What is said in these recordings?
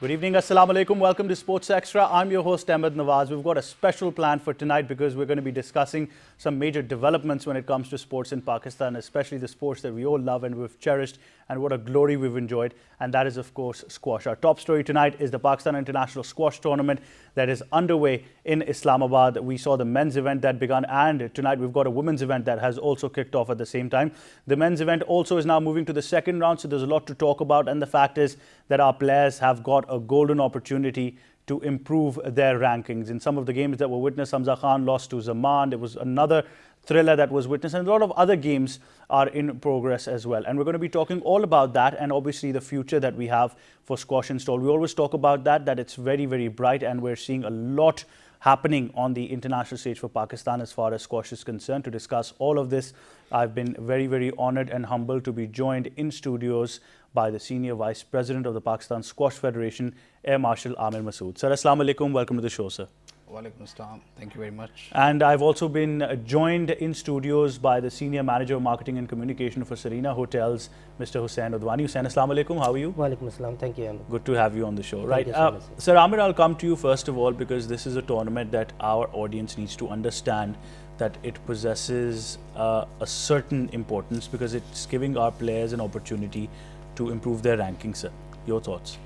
Good evening, Assalamu alaikum. Welcome to Sports Extra. I'm your host, Ahmed Nawaz. We've got a special plan for tonight because we're going to be discussing some major developments when it comes to sports in Pakistan, especially the sports that we all love and we've cherished, and what a glory we've enjoyed. And that is, of course, squash. Our top story tonight is the Pakistan International Squash Tournament that is underway in Islamabad. We saw the men's event that began, and tonight we've got a women's event that has also kicked off at the same time. The men's event also is now moving to the second round, so there's a lot to talk about. And the fact is that our players have got a golden opportunity to improve their rankings. In some of the games that were witnessed, Hamza Khan lost to Zaman. There was another thriller that was witnessed, and a lot of other games are in progress as well. And we're going to be talking all about that, and obviously the future that we have for squash install. We always talk about that it's very, very bright, and we're seeing a lot happening on the international stage for Pakistan as far as squash is concerned. To discuss all of this, I've been very, very honored and humbled to be joined in studios by the Senior Vice President of the Pakistan Squash Federation, Air Marshal Aamir Masood. Sir, Assalamu alaikum. Welcome to the show, sir. Walaikum assalam. Thank you very much. And I've also been joined in studios by the Senior Manager of Marketing and Communication for Serena Hotels, Mr. Hussain Udwani. Hussain, Assalamu alaikum. How are you? Walaikum assalam. Thank you, Aamir. Good to have you on the show. Right. So Sir Aamir, I'll come to you first of all because this is a tournament that our audience needs to understand that it possesses a certain importance because it's giving our players an opportunity to improve their rankings, sir. Your thoughts?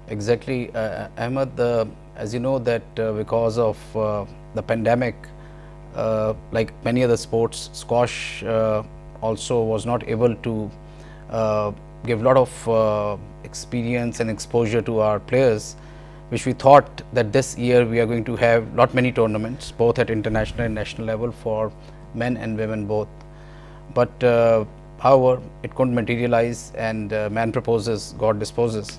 Exactly, Ahmed. As you know that because of the pandemic, like many other sports, squash also was not able to give a lot of experience and exposure to our players, which we thought that this year we are going to have not many tournaments, both at international and national level for men and women both. But however, it couldn't materialize, and man proposes, God disposes.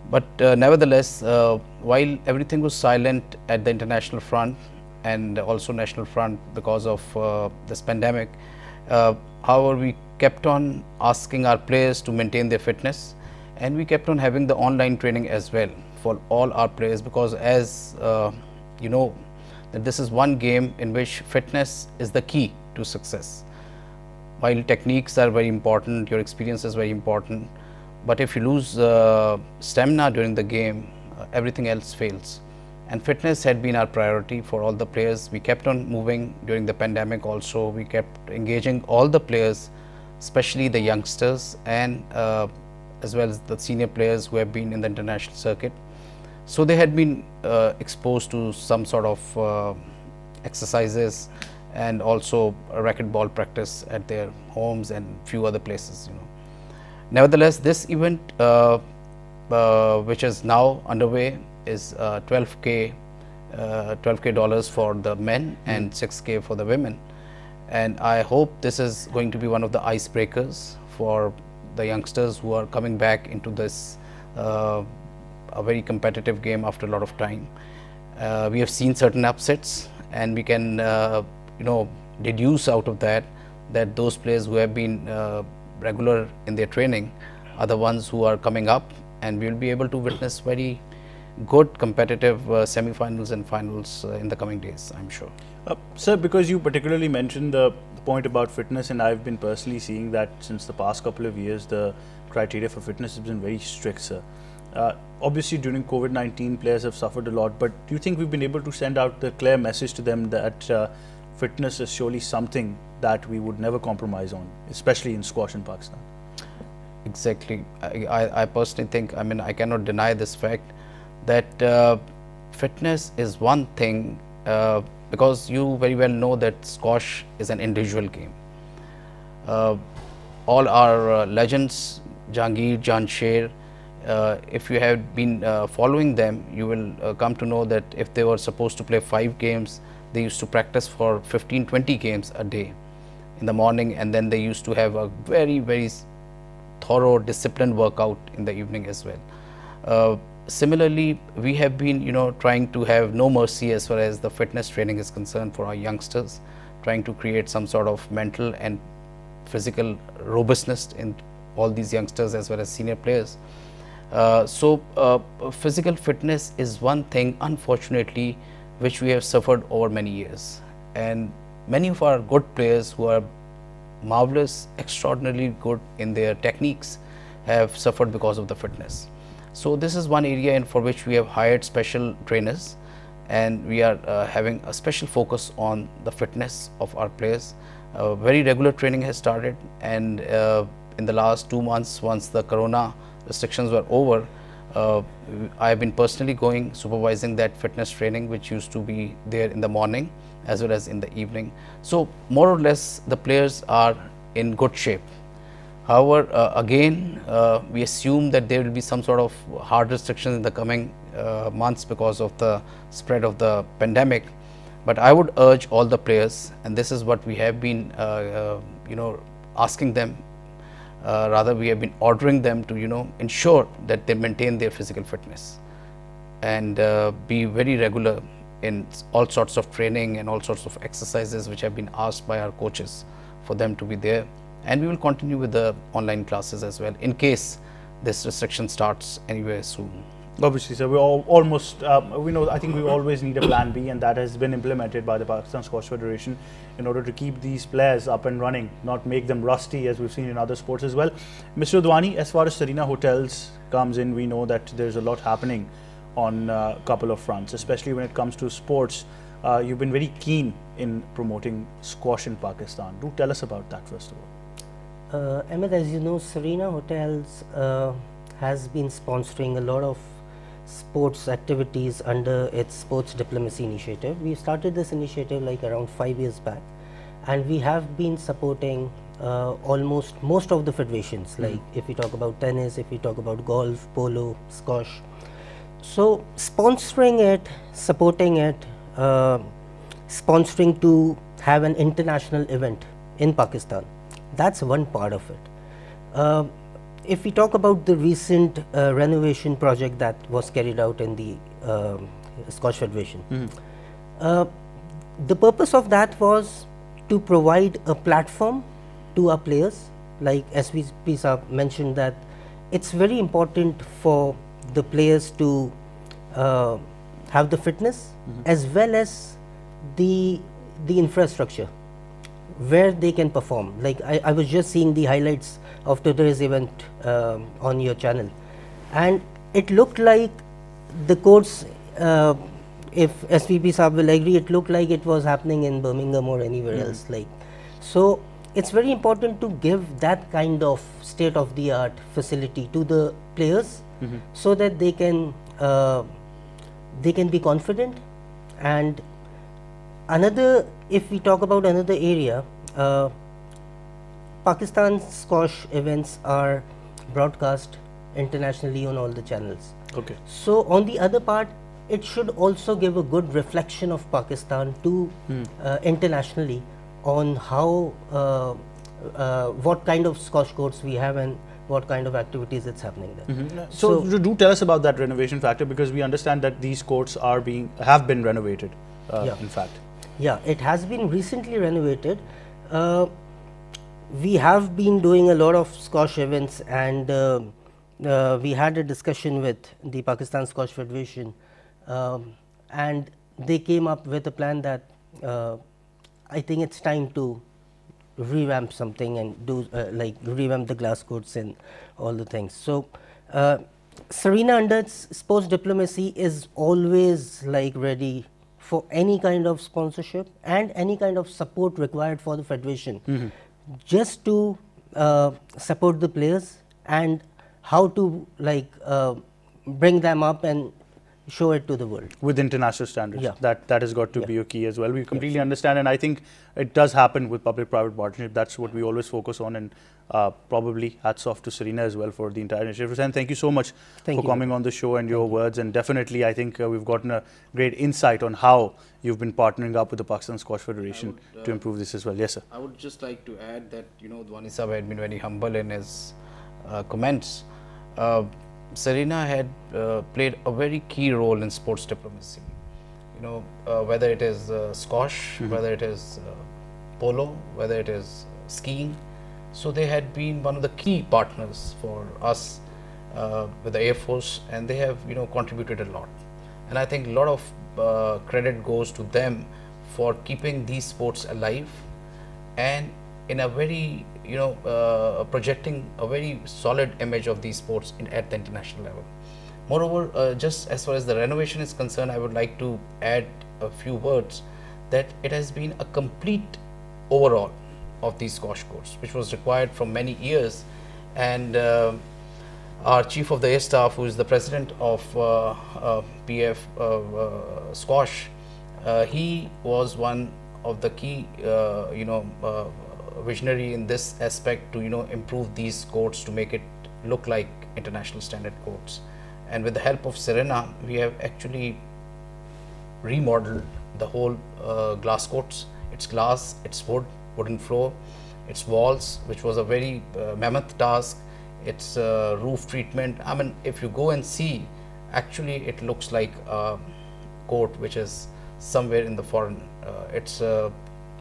But nevertheless, while everything was silent at the international front and also national front because of this pandemic, however, we kept on asking our players to maintain their fitness, and we kept on having the online training as well for all our players, because as you know, that this is one game in which fitness is the key to success. While techniques are very important, your experience is very important, but if you lose stamina during the game, everything else fails. And fitness had been our priority for all the players. We kept on moving during the pandemic also. We kept engaging all the players, especially the youngsters, and as well as the senior players who have been in the international circuit. So they had been exposed to some sort of exercises and also a racquetball practice at their homes and few other places, you know. Nevertheless, this event which is now underway is $12K for the men and $6K for the women, and I hope this is going to be one of the icebreakers for the youngsters who are coming back into this a very competitive game after a lot of time. We have seen certain upsets, and we can you know, deduce out of that those players who have been regular in their training are the ones who are coming up, and we will be able to witness very good competitive semi-finals and finals in the coming days, I'm sure. Sir, because you particularly mentioned the point about fitness, and I've been personally seeing that since the past couple of years, the criteria for fitness has been very strict, sir. Obviously, during COVID-19, players have suffered a lot, but do you think we've been able to send out the clear message to them that fitness is surely something that we would never compromise on, especially in squash in Pakistan? Exactly. I personally think, I mean, I cannot deny this fact that fitness is one thing, because you very well know that squash is an individual game. All our legends, Jahangir, Jansher, if you have been following them, you will come to know that if they were supposed to play 5 games, they used to practice for 15-20 games a day in the morning, and then they used to have a very, very thorough, disciplined workout in the evening as well. Similarly, we have been, you know, trying to have no mercy as far as the fitness training is concerned for our youngsters, trying to create some sort of mental and physical robustness in all these youngsters as well as senior players. Physical fitness is one thing, unfortunately, which we have suffered over many years, and many of our good players who are marvelous, extraordinarily good in their techniques have suffered because of the fitness. So this is one area for which we have hired special trainers, and we are having a special focus on the fitness of our players. Very regular training has started, and in the last 2 months, once the corona restrictions were over, I have been personally going supervising that fitness training, which used to be there in the morning as well as in the evening. So more or less the players are in good shape. However, again, we assume that there will be some sort of hard restrictions in the coming months because of the spread of the pandemic. But I would urge all the players, and this is what we have been asking them, rather we have been ordering them to ensure that they maintain their physical fitness and be very regular in all sorts of training and all sorts of exercises which have been asked by our coaches for them to be there. And we will continue with the online classes as well in case this restriction starts anywhere soon. Obviously, sir, we all almost, I think we always need a plan B, and that has been implemented by the Pakistan Squash Federation in order to keep these players up and running, not make them rusty as we've seen in other sports as well. Mr. Udwani, as far as Serena Hotels comes in, we know that there's a lot happening on a couple of fronts, especially when it comes to sports. You've been very keen in promoting squash in Pakistan. Do tell us about that first of all. Ahmed, as you know, Serena Hotels has been sponsoring a lot of sports activities under its sports diplomacy initiative. We started this initiative like around 5 years back, and we have been supporting almost most of the federations, like if we talk about tennis, if we talk about golf, polo, squash. So sponsoring it, supporting it, sponsoring to have an international event in Pakistan, that's one part of it. If we talk about the recent renovation project that was carried out in the Squash Federation, the purpose of that was to provide a platform to our players. Like SVP Saab mentioned, that it's very important for the players to have the fitness as well as the infrastructure where they can perform. Like I was just seeing the highlights of today's event on your channel, and it looked like the courts, if SVP Saab will agree, it looked like it was happening in Birmingham or anywhere else. Like, so it's very important to give that kind of state-of-the-art facility to the players so that they can be confident. And another, if we talk about another area, Pakistan squash events are broadcast internationally on all the channels. Okay. So on the other part, it should also give a good reflection of Pakistan to internationally on how, what kind of squash courts we have and what kind of activities it's happening there. So do tell us about that renovation factor, because we understand that these courts have been renovated. In fact. Yeah, it has been recently renovated. We have been doing a lot of squash events, and we had a discussion with the Pakistan Squash Federation, and they came up with a plan that I think it's time to revamp something and do like revamp the glass courts and all the things. So Serena under its sports diplomacy is always like ready for any kind of sponsorship and any kind of support required for the federation, just to support the players and how to like bring them up and show it to the world with international standards. Yeah. That has got to be a key as well. We completely understand, and I think it does happen with public-private partnership. That's what we always focus on, and probably hats off to Serena as well for the entire initiative. And thank you so much for coming on the show and your words. And definitely, I think we've gotten a great insight on how you've been partnering up with the Pakistan Squash Federation to improve this as well. Yes, sir. I would just like to add that Udwani Sahab had been very humble in his comments. Serena had played a very key role in sports diplomacy. Whether it is squash, whether it is polo, whether it is skiing. So they had been one of the key partners for us with the Air Force, and they have contributed a lot. And I think a lot of credit goes to them for keeping these sports alive and in a very projecting a very solid image of these sports at the international level. Moreover, just as far as the renovation is concerned, I would like to add a few words that it has been a complete overhaul of these squash courts, which was required for many years. And our chief of the air staff, who is the president of PF squash, he was one of the key visionary in this aspect to improve these courts to make it look like international standard courts. And with the help of Serena, we have actually remodeled the whole glass courts. It's glass, it's wood, wooden floor, its walls, which was a very mammoth task, its roof treatment. I mean, if you go and see, actually it looks like a court which is somewhere in the foreign. It's a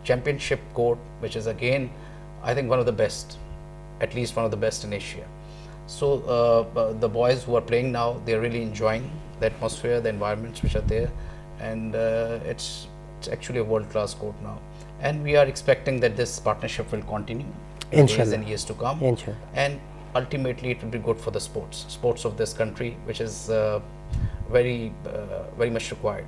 championship court, which is again, I think one of the best, at least one of the best in Asia. So the boys who are playing now, they're really enjoying the atmosphere, the environments which are there, and it's actually a world-class court now. And we are expecting that this partnership will continue in days and years to come. Inshallah. And ultimately it will be good for the sports of this country, which is very much required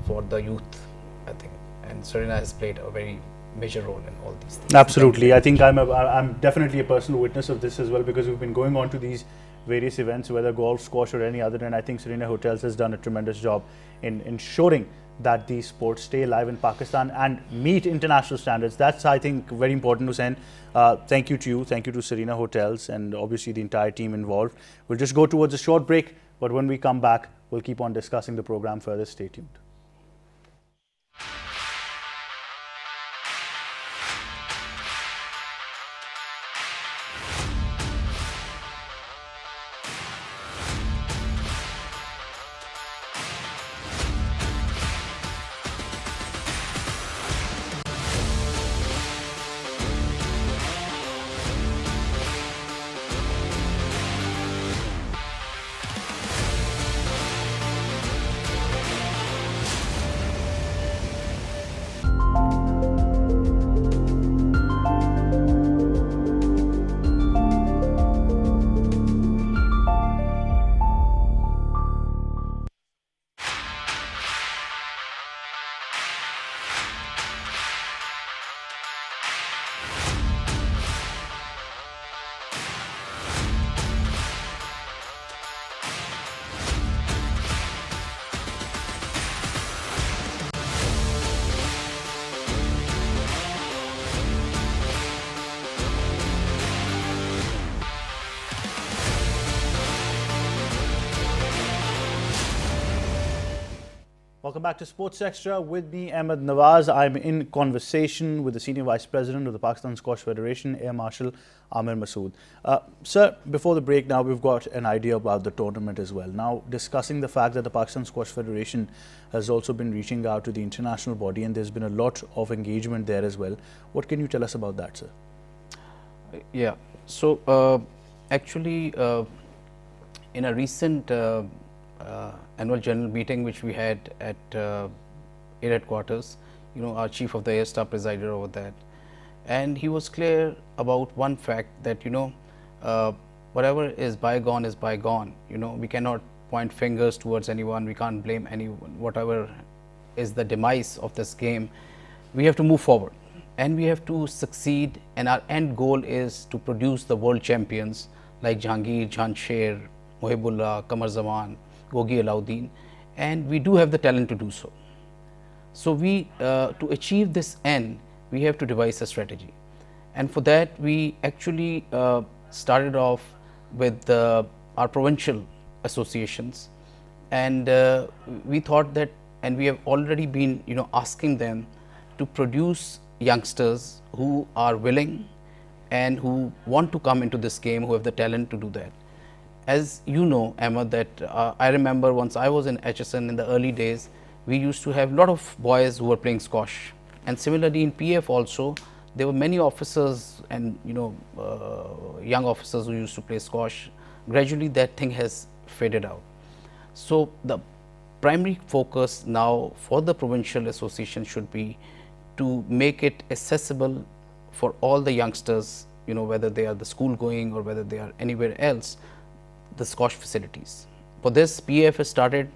for the youth, I think. And Serena has played a very major role in all these things. Absolutely. I think I'm definitely a personal witness of this as well, because we've been going on to these various events, whether golf, squash or any other, and I think Serena Hotels has done a tremendous job in ensuring that these sports stay alive in Pakistan and meet international standards. That's, I think, very important to send. Thank you to you, thank you to Serena Hotels and obviously the entire team involved. We'll just go towards a short break, but when we come back, we'll keep on discussing the program further. Stay tuned. Welcome back to Sports Extra with me, Ahmed Nawaz. I'm in conversation with the Senior Vice President of the Pakistan Squash Federation, Air Marshal Aamir Masood. Sir, before the break now, we've got an idea about the tournament as well. Now, discussing the fact that the Pakistan Squash Federation has also been reaching out to the international body and there's been a lot of engagement there as well. What can you tell us about that, sir? Yeah, so actually in a recent annual general meeting which we had at Air Headquarters, our Chief of the Air Staff presided over that, and he was clear about one fact that whatever is bygone is bygone. We cannot point fingers towards anyone, we can't blame anyone. Whatever is the demise of this game, we have to move forward and we have to succeed, and our end goal is to produce the world champions like Jahangir, Jansher, Mohibullah, Qamar Zaman, Gogi Alauddin, and we do have the talent to do so. So we, to achieve this end, we have to devise a strategy, and for that we actually started off with our provincial associations, and we thought that, and we have already been asking them to produce youngsters who are willing and who want to come into this game, who have the talent to do that. As you know, Emma, that I remember once I was in HSN in the early days, we used to have a lot of boys who were playing squash, and similarly in PF also there were many officers and young officers who used to play squash. Gradually that thing has faded out. So the primary focus now for the provincial association should be to make it accessible for all the youngsters, whether they are the school going or whether they are anywhere else, the squash facilities, For this, PAF has started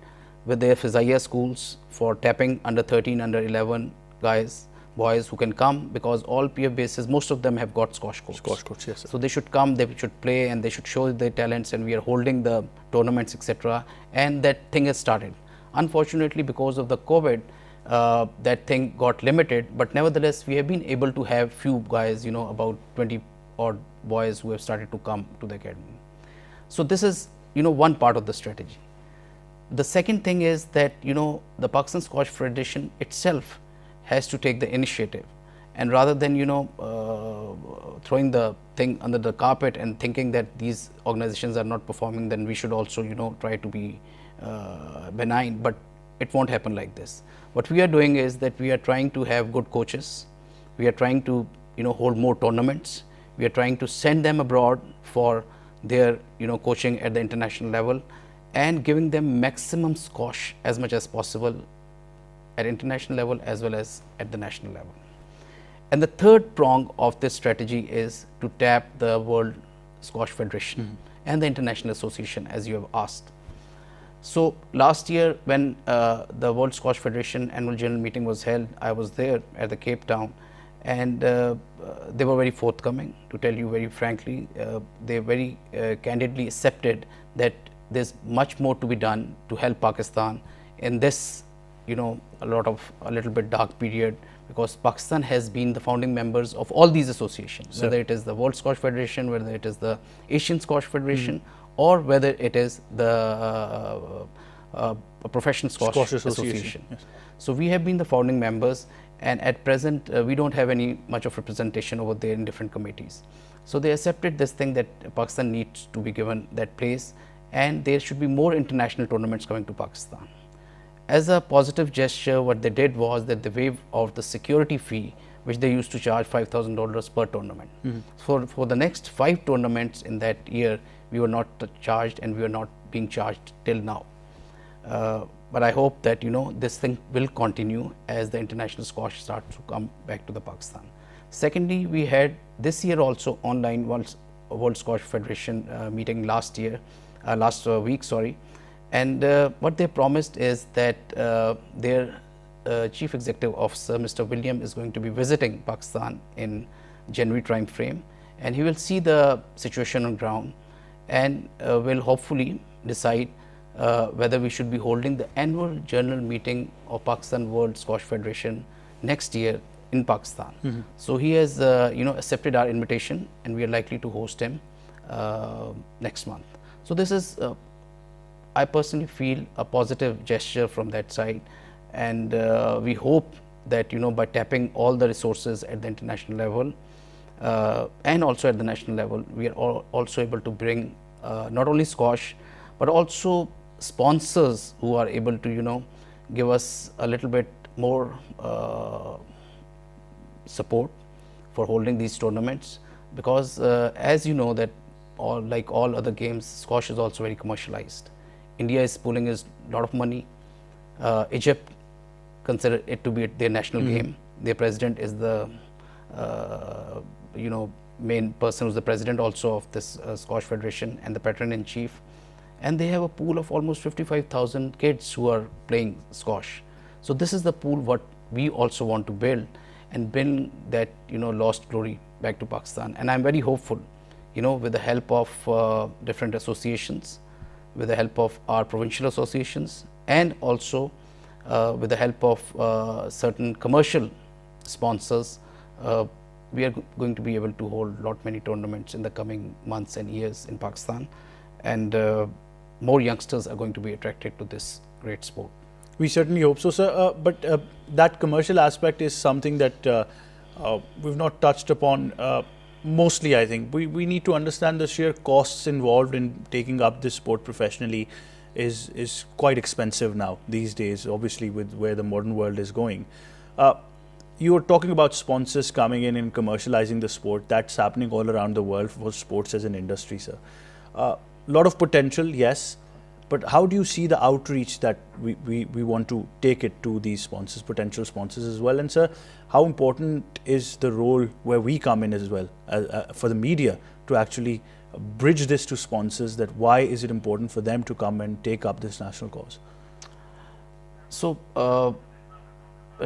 with their Fizaiya schools for tapping under 13, under 11 boys who can come, because all PF bases, most of them have got squash courts. Squash courts, yes, sir. So they should come, they should play, and they should show their talents, and we are holding the tournaments, etc. And that thing has started. Unfortunately, because of the COVID, that thing got limited, but nevertheless, we have been able to have few guys, you know, about 20 odd boys who have started to come to the academy. So this is, you know, one part of the strategy. The second thing is that, you know, the Pakistan Squash Federation itself has to take the initiative, and rather than, you know, throwing the thing under the carpet and thinking that these organizations are not performing, then we should also, you know, try to be benign, but it won't happen like this. What we are doing is that we are trying to have good coaches, we are trying to, you know, hold more tournaments, we are trying to send them abroad for their, you know, coaching at the international level, and giving them maximum squash as much as possible at international level as well as at the national level. And the third prong of this strategy is to tap the World Squash Federation and the International Association, as you have asked. So last year when the World Squash Federation annual general meeting was held, I was there at the Cape Town, and they were very forthcoming, to tell you very frankly. They very candidly accepted that there's much more to be done to help Pakistan in this, you know, a little bit dark period, because Pakistan has been the founding members of all these associations, whether it is the World Squash Federation, whether it is the Asian Squash Federation, or whether it is the Professional Squash Association. Yes. So we have been the founding members, and at present we don't have any much of representation over there in different committees. So they accepted this thing that Pakistan needs to be given that place, and there should be more international tournaments coming to Pakistan. As a positive gesture, what they did was that they waived off the security fee, which they used to charge $5,000 per tournament. For the next 5 tournaments in that year, we were not charged, and we are not being charged till now. But I hope that, you know, this thing will continue as the international squash starts to come back to the Pakistan. Secondly, we had this year also online World Squash Federation meeting last week, sorry. And what they promised is that their Chief Executive Officer, Mr. William, is going to be visiting Pakistan in January time frame, and he will see the situation on ground, and will hopefully decide whether we should be holding the annual general meeting of Pakistan World Squash Federation next year in Pakistan. So he has, you know, accepted our invitation, and we are likely to host him next month. So this is, I personally feel, a positive gesture from that side, and we hope that, you know, by tapping all the resources at the international level and also at the national level, we are also able to bring not only squash, but also sponsors who are able to, you know, give us a little bit more support for holding these tournaments, because as you know that like all other games, squash is also very commercialized. India is pulling a lot of money. Egypt consider it to be their national game. Their president is the you know, main person who's the president also of this Squash Federation, and the patron in chief, and they have a pool of almost 55,000 kids who are playing squash. So this is the pool what we also want to build, and bring that, you know, lost glory back to Pakistan. And I'm very hopeful, you know, with the help of different associations, with the help of our provincial associations, and also with the help of certain commercial sponsors, we are going to be able to hold many tournaments in the coming months and years in Pakistan, and more youngsters are going to be attracted to this great sport. We certainly hope so, sir. But that commercial aspect is something that we've not touched upon. Mostly, I think we need to understand the sheer costs involved in taking up this sport professionally is quite expensive now these days, obviously with where the modern world is going. You were talking about sponsors coming in and commercializing the sport. That's happening all around the world for sports as an industry, sir. A lot of potential, yes, but how do you see the outreach that we want to take it to these sponsors, potential sponsors as well? And sir, how important is the role where we come in as well for the media to actually bridge this to sponsors, that why is it important for them to come and take up this national cause? So,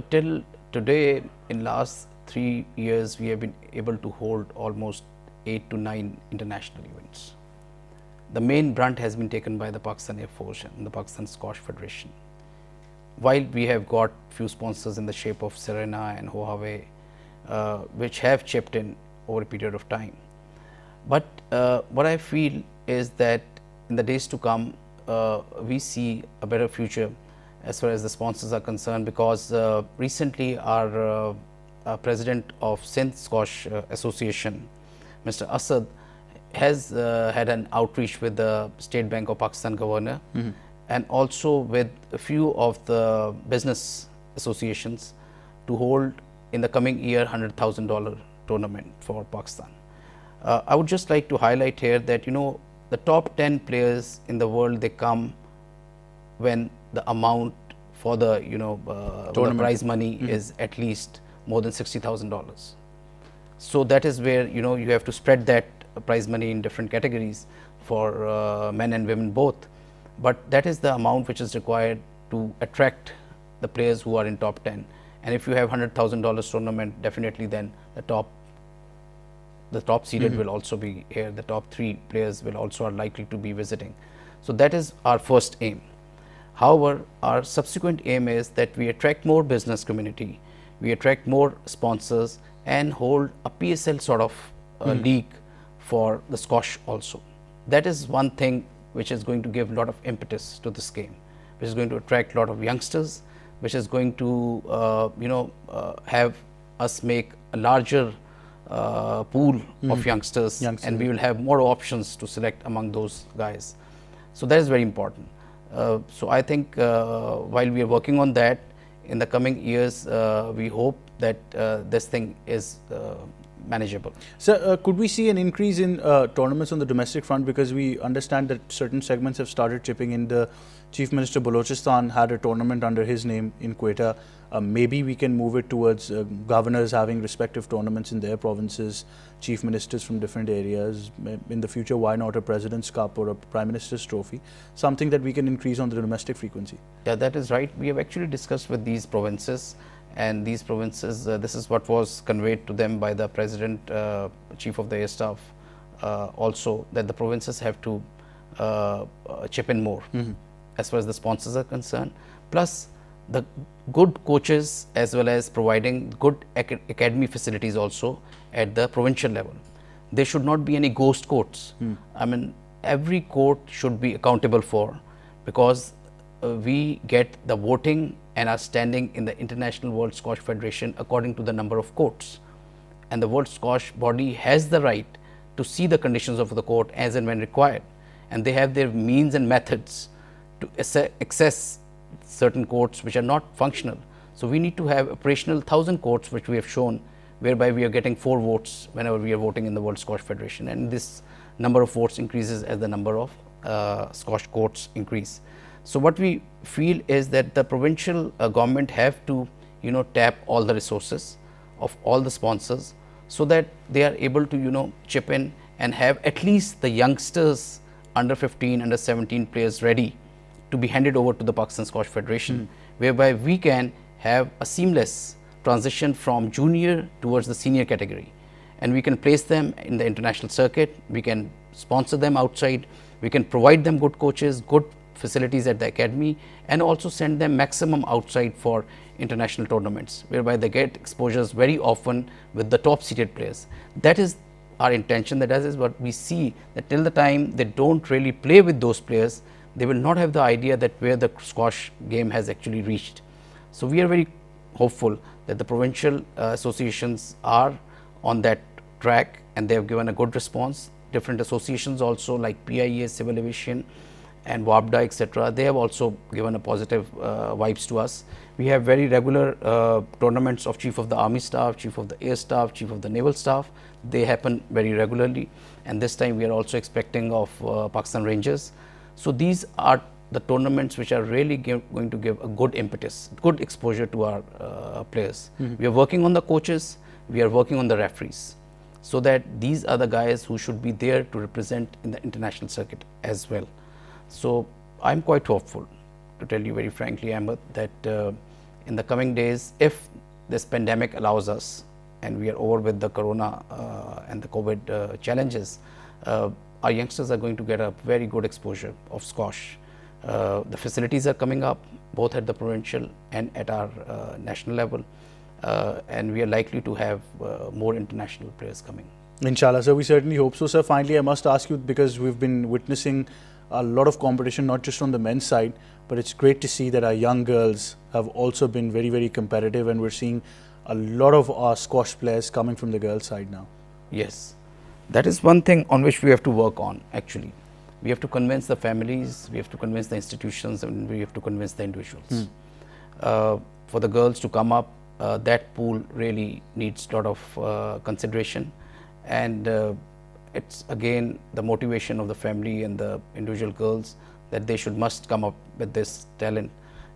till today, in last 3 years, we have been able to hold almost 8 to 9 international events. The main brunt has been taken by the Pakistan Air Force and the Pakistan Squash Federation. While we have got few sponsors in the shape of Serena and Huawei, which have chipped in over a period of time. But what I feel is that in the days to come, we see a better future as far as the sponsors are concerned, because recently our president of Sindh Squash Association, Mr. Asad, has had an outreach with the State Bank of Pakistan governor, and also with a few of the business associations to hold in the coming year $100,000 tournament for Pakistan. I would just like to highlight here that, you know, the top 10 players in the world, they come when the amount for the, you know, the prize money is at least more than $60,000. So that is where, you know, you have to spread that prize money in different categories for men and women both. But that is the amount which is required to attract the players who are in top 10. And if you have $100,000 tournament, definitely then the top seeded will also be here. The top 3 players will also are likely to be visiting. So that is our first aim. However, our subsequent aim is that we attract more business community, we attract more sponsors, and hold a PSL sort of league for the squash also. That is one thing which is going to give a lot of impetus to this game, which is going to attract a lot of youngsters, which is going to have us make a larger pool of youngsters, and we will have more options to select among those guys. So that is very important. So I think while we are working on that, in the coming years, we hope that this thing is manageable. So could we see an increase in tournaments on the domestic front, because we understand that certain segments have started chipping in? The Chief Minister Balochistan had a tournament under his name in Quetta. Maybe we can move it towards governors having respective tournaments in their provinces, chief ministers from different areas. In the future, why not a President's Cup or a Prime Minister's Trophy? Something that we can increase on the domestic frequency. Yeah, that is right. We have actually discussed with these provinces, and these provinces, this is what was conveyed to them by the President, Chief of the Air Staff, also, that the provinces have to chip in more as far as the sponsors are concerned, plus the good coaches, as well as providing good academy facilities also at the provincial level. There should not be any ghost courts. I mean, every court should be accountable for, because we get the voting and are standing in the International World Squash Federation according to the number of courts, and the World Squash body has the right to see the conditions of the court as and when required, and they have their means and methods to access certain courts which are not functional. So we need to have operational 1,000 courts, which we have shown, whereby we are getting 4 votes whenever we are voting in the World Squash Federation, and this number of votes increases as the number of squash courts increase. So what we feel is that the provincial government have to, you know, tap all the resources of all the sponsors, so that they are able to, you know, chip in and have at least the youngsters under 15, under 17 players ready to be handed over to the Pakistan Squash Federation, whereby we can have a seamless transition from junior towards the senior category, and we can place them in the international circuit, we can sponsor them outside, we can provide them good coaches, good facilities at the academy, and also send them maximum outside for international tournaments, whereby they get exposures very often with the top seeded players. That is our intention. That is what we see, that till the time they don't really play with those players, they will not have the idea that where the squash game has actually reached. So we are very hopeful that the provincial associations are on that track, and they have given a good response. Different associations also, like PIA, Civil Aviation and WAPDA, etc., they have also given a positive vibes to us. We have very regular tournaments of Chief of the Army Staff, Chief of the Air Staff, Chief of the Naval Staff. They happen very regularly, and this time we are also expecting of Pakistan Rangers. So these are the tournaments which are really going to give a good impetus, good exposure to our players. We are working on the coaches, we are working on the referees. so that these are the guys who should be there to represent in the international circuit as well. So I'm quite hopeful, to tell you very frankly, Ahmed, that in the coming days, if this pandemic allows us and we are over with the corona and the COVID challenges, our youngsters are going to get a very good exposure of squash. The facilities are coming up both at the provincial and at our national level, and we are likely to have more international players coming. Inshallah, sir, we certainly hope so. Sir, finally, I must ask you, because we've been witnessing a lot of competition, not just on the men's side, but it's great to see that our young girls have also been very, very competitive, and we're seeing a lot of our squash players coming from the girls' side now. Yes, that is one thing on which we have to work on, actually. We have to convince the families, we have to convince the institutions, and we have to convince the individuals. For the girls to come up, that pool really needs a lot of consideration, and it's again the motivation of the family and the individual girls that they must come up with this talent,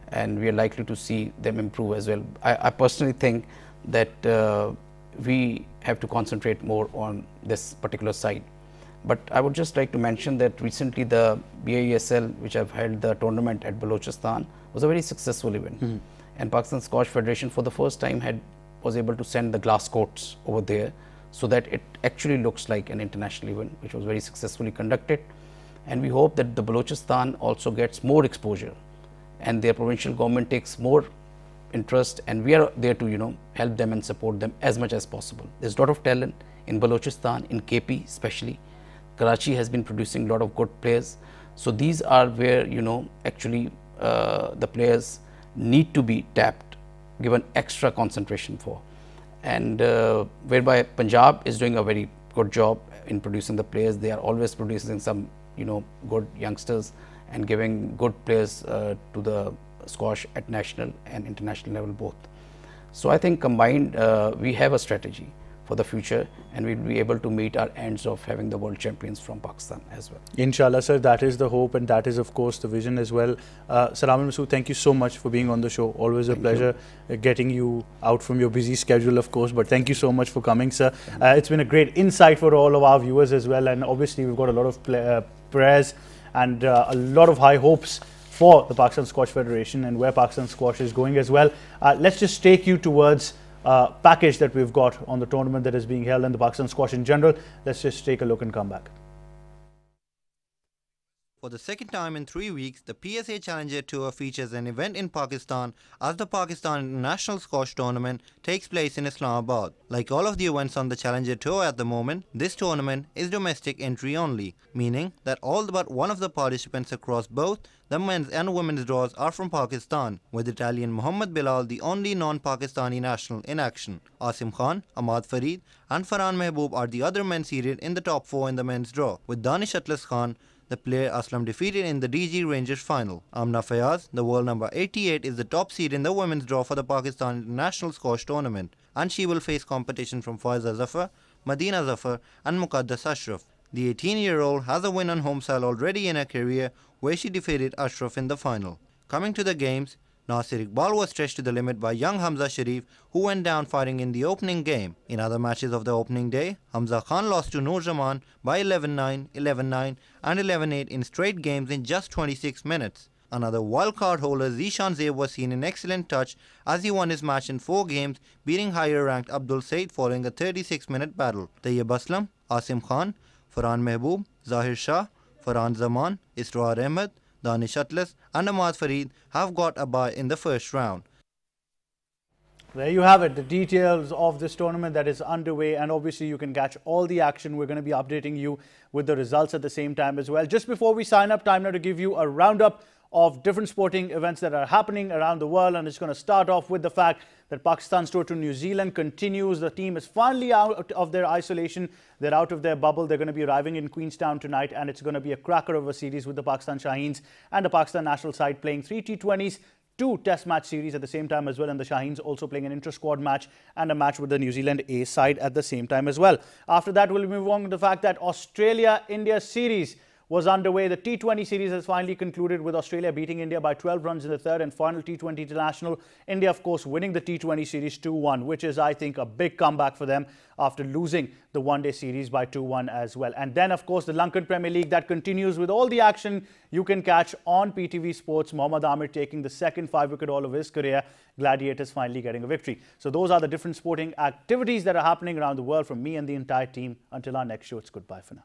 and we are likely to see them improve as well. I personally think that we have to concentrate more on this particular side. But I would just like to mention that recently the BAESL, which have held the tournament at Balochistan, was a very successful event. And Pakistan Squash Federation for the first time was able to send the glass courts over there, so that it actually looks like an international event, which was very successfully conducted. And we hope that the Balochistan also gets more exposure and their provincial government takes more interest, and we are there to help them and support them as much as possible. There's a lot of talent in Balochistan, in KP especially. Karachi has been producing a lot of good players. So these are where actually the players need to be tapped, given extra concentration for, and whereby Punjab is doing a very good job in producing the players. They are always producing some good youngsters and giving good players to the squash at national and international level both. So I think combined we have a strategy for the future, and we'll be able to meet our ends of having the world champions from Pakistan as well. Inshallah, sir, that is the hope, and that is of course the vision as well. Salam and Masood, thank you so much for being on the show. Always a pleasure getting you out from your busy schedule, of course, but thank you so much for coming, sir. It's been a great insight for all of our viewers as well, and obviously we've got a lot of prayers and a lot of high hopes for the Pakistan Squash Federation and where Pakistan Squash is going as well. Let's just take you towards package that we've got on the tournament that is being held and the Pakistan Squash in general. Let's just take a look and come back. For the second time in 3 weeks, the PSA Challenger Tour features an event in Pakistan as the Pakistan International Squash Tournament takes place in Islamabad. Like all of the events on the Challenger Tour at the moment, this tournament is domestic entry only, meaning that all but one of the participants across both the men's and women's draws are from Pakistan, with Italian Mohammad Bilal the only non-Pakistani national in action. Asim Khan, Ahmad Fareed and Farhan Mehboob are the other men seeded in the top 4 in the men's draw, with Danish Atlas Khan, the player Arslan, defeated in the DG Rangers final. Amna Fayaz, the world number 88, is the top seed in the women's draw for the Pakistan International Squash Tournament, and she will face competition from Faiza Zafar, Madina Zafar and Muqaddas Ashraf. The 18-year-old has a win on home soil already in her career, where she defeated Ashraf in the final. Coming to the games, Nasir Iqbal was stretched to the limit by young Hamza Sharif, who went down fighting in the opening game. In other matches of the opening day, Hamza Khan lost to Noor Zaman by 11-9, 11-9 and 11-8 in straight games in just 26 minutes. Another wildcard holder, Zishan Zeeb, was seen in excellent touch as he won his match in 4 games, beating higher-ranked Abdul Said following a 36-minute battle. Tayyib Aslam, Asim Khan, Farhan Mehboob, Zahir Shah, Farhan Zaman, Israr Ahmed, Danish Atlas and Ahmad Fareed have got a bye in the first round. There you have it, the details of this tournament that is underway, and obviously you can catch all the action. We're going to be updating you with the results at the same time as well. Just before we sign up, time now to give you a roundup of different sporting events that are happening around the world, and it's going to start off with the fact that Pakistan's tour to New Zealand continues. The team is finally out of their isolation. They're out of their bubble. They're going to be arriving in Queenstown tonight, and it's going to be a cracker of a series with the Pakistan Shaheens and the Pakistan national side playing 3 T20s, 2 test match series at the same time as well, and the Shaheens also playing an inter-squad match and a match with the New Zealand A side at the same time as well. After that, we'll move on to the fact that Australia-India series was underway. The T20 series has finally concluded with Australia beating India by 12 runs in the third and final T20 international. India, of course, winning the T20 series 2-1, which is, I think, a big comeback for them after losing the one-day series by 2-1 as well. And then, of course, the Lankan Premier League that continues with all the action you can catch on PTV Sports. Mohammad Aamir taking the second 5-wicket haul of his career. Gladiators finally getting a victory. So those are the different sporting activities that are happening around the world from me and the entire team. Until our next show, it's goodbye for now.